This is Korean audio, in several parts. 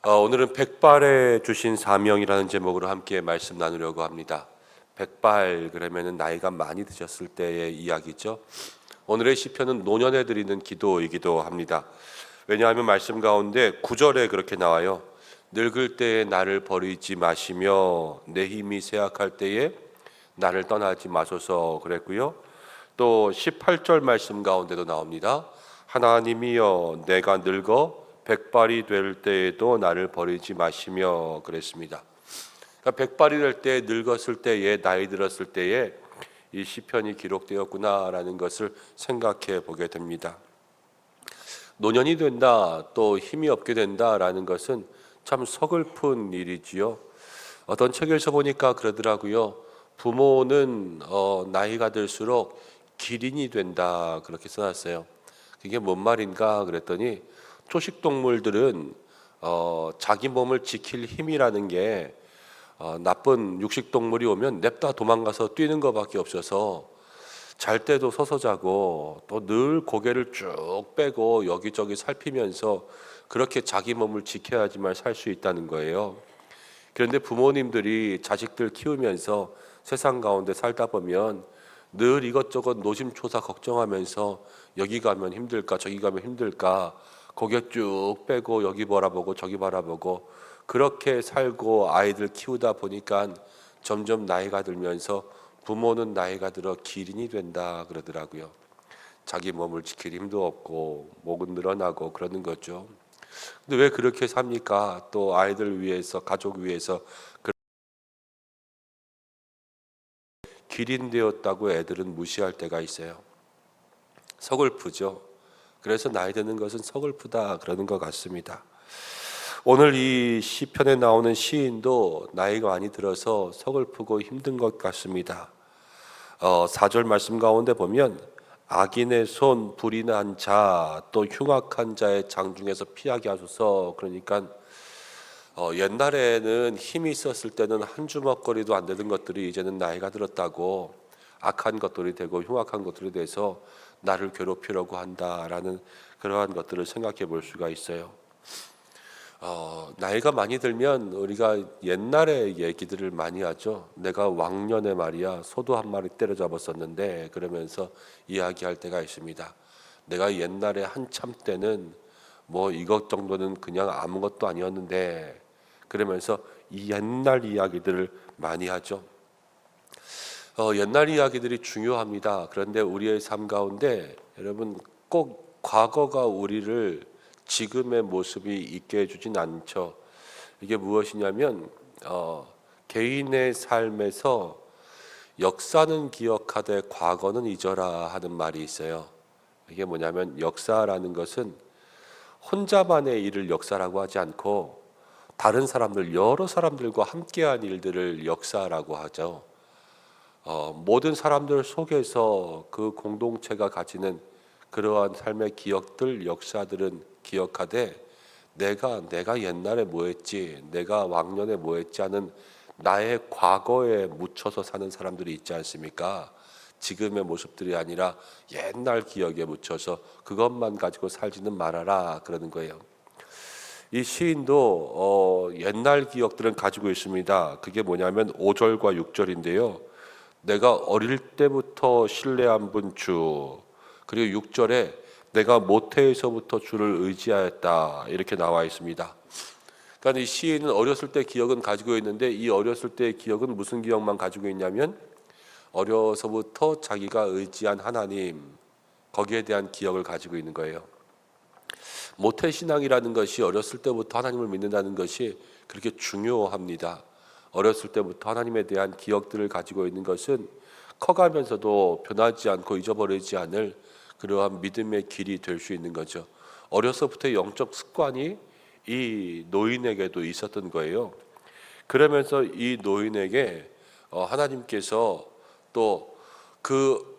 오늘은 백발에 주신 사명이라는 제목으로 함께 말씀 나누려고 합니다. 백발 그러면은 나이가 많이 드셨을 때의 이야기죠. 오늘의 시편은 노년에 드리는 기도이기도 합니다. 왜냐하면 말씀 가운데 9절에 그렇게 나와요. 늙을 때에 나를 버리지 마시며 내 힘이 쇠약할 때에 나를 떠나지 마소서 그랬고요. 또 18절 말씀 가운데도 나옵니다. 하나님이여 내가 늙어 백발이 될 때에도 나를 버리지 마시며 그랬습니다. 그러니까 백발이 될 때, 늙었을 때에, 나이 들었을 때에 이 시편이 기록되었구나라는 것을 생각해 보게 됩니다. 노년이 된다, 또 힘이 없게 된다라는 것은 참 서글픈 일이지요. 어떤 책에서 보니까 그러더라고요. 부모는 나이가 들수록 기린이 된다 그렇게 써놨어요. 그게 뭔 말인가 그랬더니 초식동물들은 자기 몸을 지킬 힘이라는 게 나쁜 육식동물이 오면 냅다 도망가서 뛰는 것밖에 없어서 잘 때도 서서 자고 또 늘 고개를 쭉 빼고 여기저기 살피면서 그렇게 자기 몸을 지켜야지만 살 수 있다는 거예요. 그런데 부모님들이 자식들 키우면서 세상 가운데 살다 보면 늘 이것저것 노심초사 걱정하면서 여기 가면 힘들까 저기 가면 힘들까 고개 쭉 빼고 여기 바라보고 저기 바라보고 그렇게 살고 아이들 키우다 보니까 점점 나이가 들면서 부모는 나이가 들어 기린이 된다 그러더라고요. 자기 몸을 지킬 힘도 없고 목은 늘어나고 그러는 거죠. 근데 왜 그렇게 삽니까? 또 아이들 위해서 가족 위해서 기린 되었다고 애들은 무시할 때가 있어요. 서글프죠. 그래서 나이 드는 것은 서글프다 그러는 것 같습니다. 오늘 이 시편에 나오는 시인도 나이가 많이 들어서 서글프고 힘든 것 같습니다. 4절 말씀 가운데 보면 악인의 손 불이 난 자 또 흉악한 자의 장중에서 피하게 하소서. 그러니까 옛날에는 힘이 있었을 때는 한 주먹거리도 안 되는 것들이 이제는 나이가 들었다고 악한 것들이 되고 흉악한 것들이 돼서 나를 괴롭히려고 한다라는 그러한 것들을 생각해 볼 수가 있어요. 나이가 많이 들면 우리가 옛날의 얘기들을 많이 하죠. 내가 왕년에 말이야 소도 한 마리 때려잡았었는데 그러면서 이야기할 때가 있습니다. 내가 옛날에 한참 때는 뭐 이것 정도는 그냥 아무것도 아니었는데 그러면서 이 옛날 이야기들을 많이 하죠. 옛날 이야기들이 중요합니다. 그런데 우리의 삶 가운데 여러분 꼭 과거가 우리를 지금의 모습이 있게 해주진 않죠. 이게 무엇이냐면 개인의 삶에서 역사는 기억하되 과거는 잊어라 하는 말이 있어요. 이게 뭐냐면 역사라는 것은 혼자만의 일을 역사라고 하지 않고 다른 사람들, 여러 사람들과 함께한 일들을 역사라고 하죠. 모든 사람들 속에서 그 공동체가 가지는 그러한 삶의 기억들, 역사들은 기억하되 내가 옛날에 뭐했지, 내가 왕년에 뭐했지 하는 나의 과거에 묻혀서 사는 사람들이 있지 않습니까? 지금의 모습들이 아니라 옛날 기억에 묻혀서 그것만 가지고 살지는 말아라 그러는 거예요. 이 시인도 옛날 기억들은 가지고 있습니다. 그게 뭐냐면 5절과 6절인데요. 내가 어릴 때부터 신뢰한 분 주, 그리고 6절에 내가 모태에서부터 주를 의지하였다 이렇게 나와 있습니다. 그러니까 이 시인은 어렸을 때 기억은 가지고 있는데 이 어렸을 때의 기억은 무슨 기억만 가지고 있냐면 어려서부터 자기가 의지한 하나님 거기에 대한 기억을 가지고 있는 거예요. 모태신앙이라는 것이 어렸을 때부터 하나님을 믿는다는 것이 그렇게 중요합니다. 어렸을 때부터 하나님에 대한 기억들을 가지고 있는 것은 커가면서도 변하지 않고 잊어버리지 않을 그러한 믿음의 길이 될 수 있는 거죠. 어려서부터 영적 습관이 이 노인에게도 있었던 거예요. 그러면서 이 노인에게 하나님께서 또 그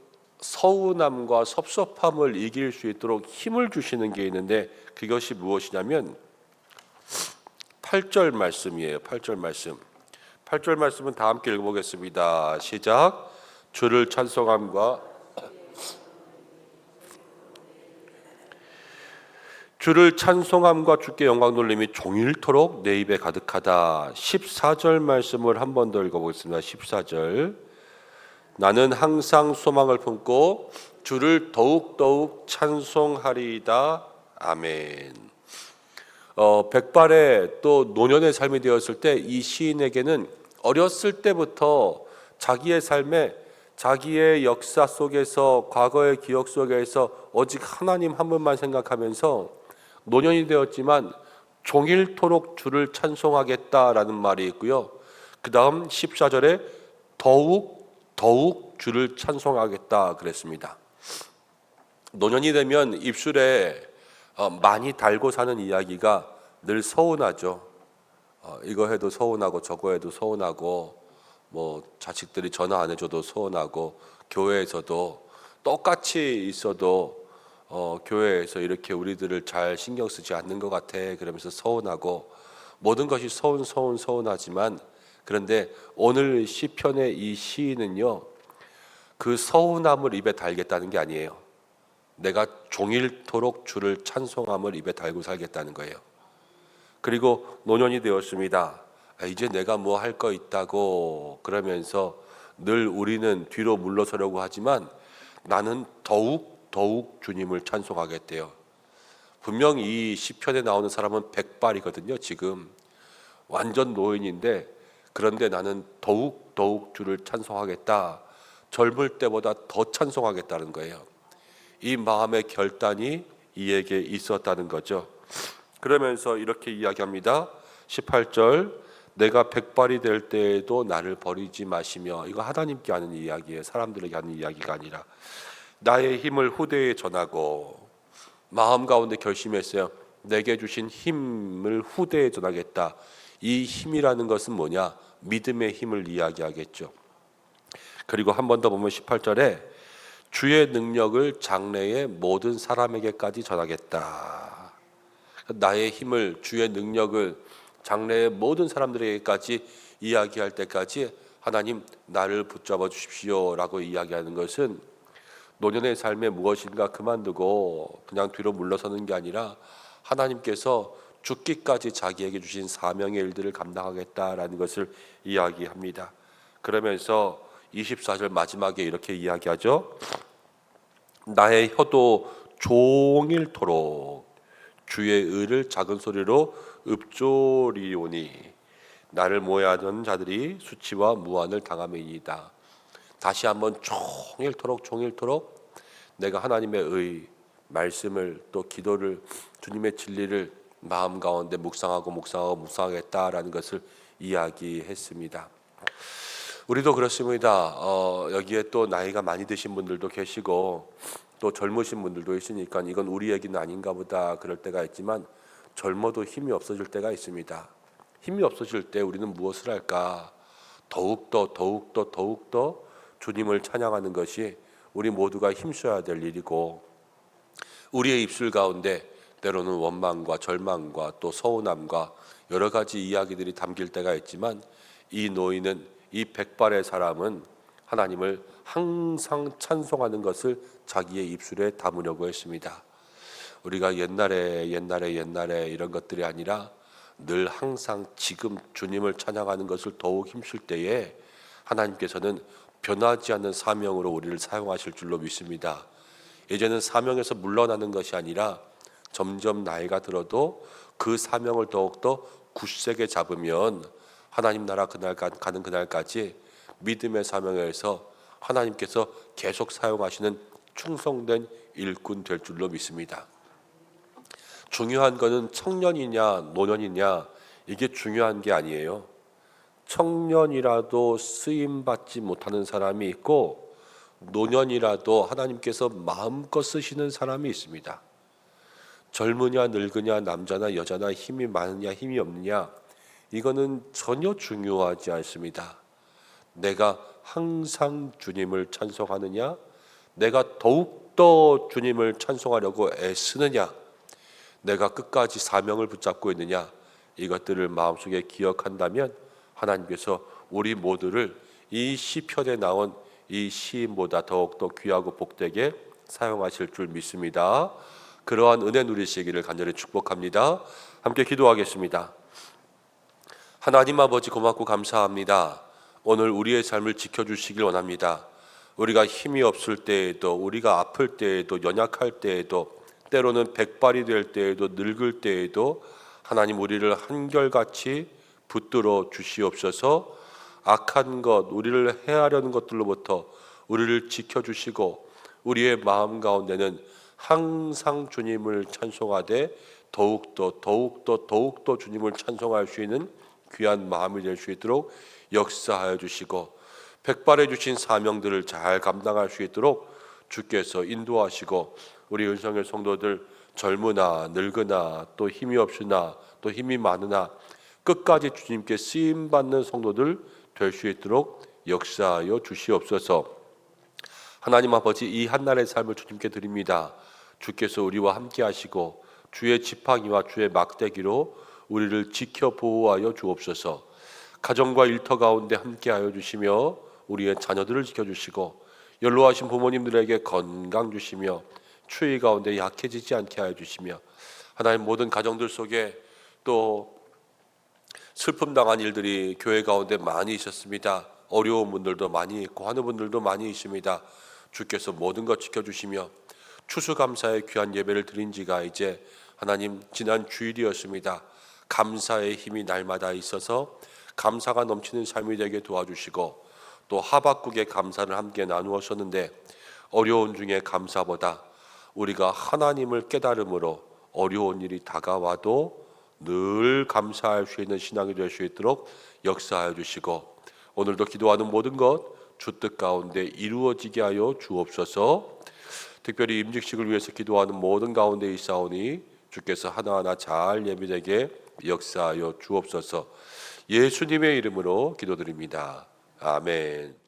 서운함과 섭섭함을 이길 수 있도록 힘을 주시는 게 있는데 그것이 무엇이냐면 8절 말씀이에요. 8절 말씀. 8절 말씀은 다 함께 읽어보겠습니다. 시작. 주를 찬송함과 주를 찬송함과 주께 영광 돌림이 종일토록 내 입에 가득하다. 14절 말씀을 한 번 더 읽어보겠습니다. 14절. 나는 항상 소망을 품고 주를 더욱더욱 찬송하리이다. 아멘. 백발의 또 노년의 삶이 되었을 때 이 시인에게는 어렸을 때부터 자기의 삶에 자기의 역사 속에서 과거의 기억 속에서 오직 하나님 한 분만 생각하면서 노년이 되었지만 종일토록 주를 찬송하겠다라는 말이 있고요. 그 다음 14절에 더욱 주를 찬송하겠다 그랬습니다. 노년이 되면 입술에 많이 달고 사는 이야기가 늘 서운하죠. 이거 해도 서운하고 저거 해도 서운하고 뭐 자식들이 전화 안 해줘도 서운하고 교회에서도 똑같이 있어도 교회에서 이렇게 우리들을 잘 신경 쓰지 않는 것 같아 그러면서 서운하고 모든 것이 서운하지만 그런데 오늘 시편의 이 시인은요 그 서운함을 입에 달겠다는 게 아니에요. 내가 종일토록 주를 찬송함을 입에 달고 살겠다는 거예요. 그리고 노년이 되었습니다. 이제 내가 뭐 할 거 있다고 그러면서 늘 우리는 뒤로 물러서려고 하지만 나는 더욱 주님을 찬송하겠대요. 분명 이 시편에 나오는 사람은 백발이거든요. 지금 완전 노인인데 그런데 나는 더욱 주를 찬송하겠다. 젊을 때보다 더 찬송하겠다는 거예요. 이 마음의 결단이 이에게 있었다는 거죠. 그러면서 이렇게 이야기합니다. 18절 내가 백발이 될 때에도 나를 버리지 마시며. 이거 하나님께 하는 이야기예요. 사람들에게 하는 이야기가 아니라 나의 힘을 후대에 전하고 마음 가운데 결심했어요. 내게 주신 힘을 후대에 전하겠다. 이 힘이라는 것은 뭐냐? 믿음의 힘을 이야기하겠죠. 그리고 한 번 더 보면 18절에 주의 능력을 장래의 모든 사람에게까지 전하겠다. 나의 힘을 주의 능력을 장래의 모든 사람들에게까지 이야기할 때까지 하나님 나를 붙잡아 주십시오 라고 이야기하는 것은 노년의 삶에 무엇인가 그만두고 그냥 뒤로 물러서는 게 아니라 하나님께서 죽기까지 자기에게 주신 사명의 일들을 감당하겠다라는 것을 이야기합니다. 그러면서 24절 마지막에 이렇게 이야기하죠. 나의 혀도 종일토록 주의 의를 작은 소리로 읊조리오니 나를 모해하던 자들이 수치와 무한을 당함이니이다. 다시 한번 종일토록 내가 하나님의 의 말씀을 또 기도를 주님의 진리를 마음 가운데 묵상하겠다라는 것을 이야기했습니다. 우리도 그렇습니다. 여기에 또 나이가 많이 드신 분들도 계시고 또 젊으신 분들도 있으니까 이건 우리 얘기는 아닌가 보다 그럴 때가 있지만 젊어도 힘이 없어질 때가 있습니다. 힘이 없어질 때 우리는 무엇을 할까? 더욱더 주님을 찬양하는 것이 우리 모두가 힘써야 될 일이고 우리의 입술 가운데 때로는 원망과 절망과 또 서운함과 여러 가지 이야기들이 담길 때가 있지만 이 노인은 이 백발의 사람은 하나님을 항상 찬송하는 것을 자기의 입술에 담으려고 했습니다. 우리가 옛날에 이런 것들이 아니라 늘 항상 지금 주님을 찬양하는 것을 더욱 힘쓸 때에 하나님께서는 변하지 않는 사명으로 우리를 사용하실 줄로 믿습니다. 이제는 사명에서 물러나는 것이 아니라 점점 나이가 들어도 그 사명을 더욱더 굳세게 잡으면 하나님 나라 가는 그날까지 믿음의 사명에서 하나님께서 계속 사용하시는 충성된 일꾼 될 줄로 믿습니다. 중요한 것은 청년이냐 노년이냐 이게 중요한 게 아니에요. 청년이라도 쓰임받지 못하는 사람이 있고 노년이라도 하나님께서 마음껏 쓰시는 사람이 있습니다. 젊으냐 늙으냐 남자나 여자나 힘이 많으냐 힘이 없느냐 이거는 전혀 중요하지 않습니다. 내가 항상 주님을 찬송하느냐 내가 더욱더 주님을 찬송하려고 애쓰느냐 내가 끝까지 사명을 붙잡고 있느냐 이것들을 마음속에 기억한다면 하나님께서 우리 모두를 이 시편에 나온 이 시인보다 더욱더 귀하고 복되게 사용하실 줄 믿습니다. 그러한 은혜 누리시기를 간절히 축복합니다. 함께 기도하겠습니다. 하나님 아버지 고맙고 감사합니다. 오늘 우리의 삶을 지켜주시길 원합니다. 우리가 힘이 없을 때에도, 우리가 아플 때에도, 연약할 때에도, 때로는 백발이 될 때에도, 늙을 때에도 하나님 우리를 한결같이 붙들어 주시옵소서. 악한 것, 우리를 해하려는 것들로부터 우리를 지켜주시고 우리의 마음 가운데는 항상 주님을 찬송하되 더욱더 주님을 찬송할 수 있는 귀한 마음이 될 수 있도록 역사하여 주시고 백발해 주신 사명들을 잘 감당할 수 있도록 주께서 인도하시고 우리 은성의 성도들 젊으나 늙으나 또 힘이 없으나 또 힘이 많으나 끝까지 주님께 쓰임받는 성도들 될 수 있도록 역사하여 주시옵소서. 하나님 아버지, 이 한날의 삶을 주님께 드립니다. 주께서 우리와 함께 하시고 주의 지팡이와 주의 막대기로 우리를 지켜 보호하여 주옵소서. 가정과 일터 가운데 함께하여 주시며 우리의 자녀들을 지켜주시고 연로하신 부모님들에게 건강 주시며 추위 가운데 약해지지 않게 하여 주시며 하나님 모든 가정들 속에 또 슬픔 당한 일들이 교회 가운데 많이 있었습니다. 어려운 분들도 많이 있고 하는 분들도 많이 있습니다. 주께서 모든 것 지켜주시며 추수감사의 귀한 예배를 드린 지가 이제 하나님 지난 주일이었습니다. 감사의 힘이 날마다 있어서 감사가 넘치는 삶이 되게 도와주시고 또 하박국의 감사를 함께 나누었었는데 어려운 중에 감사보다 우리가 하나님을 깨달음으로 어려운 일이 다가와도 늘 감사할 수 있는 신앙이 될 수 있도록 역사하여 주시고 오늘도 기도하는 모든 것 주 뜻 가운데 이루어지게 하여 주옵소서. 특별히 임직식을 위해서 기도하는 모든 가운데 있사오니 주께서 하나하나 잘 예비되게 역사하여 주옵소서. 예수님의 이름으로 기도드립니다. 아멘.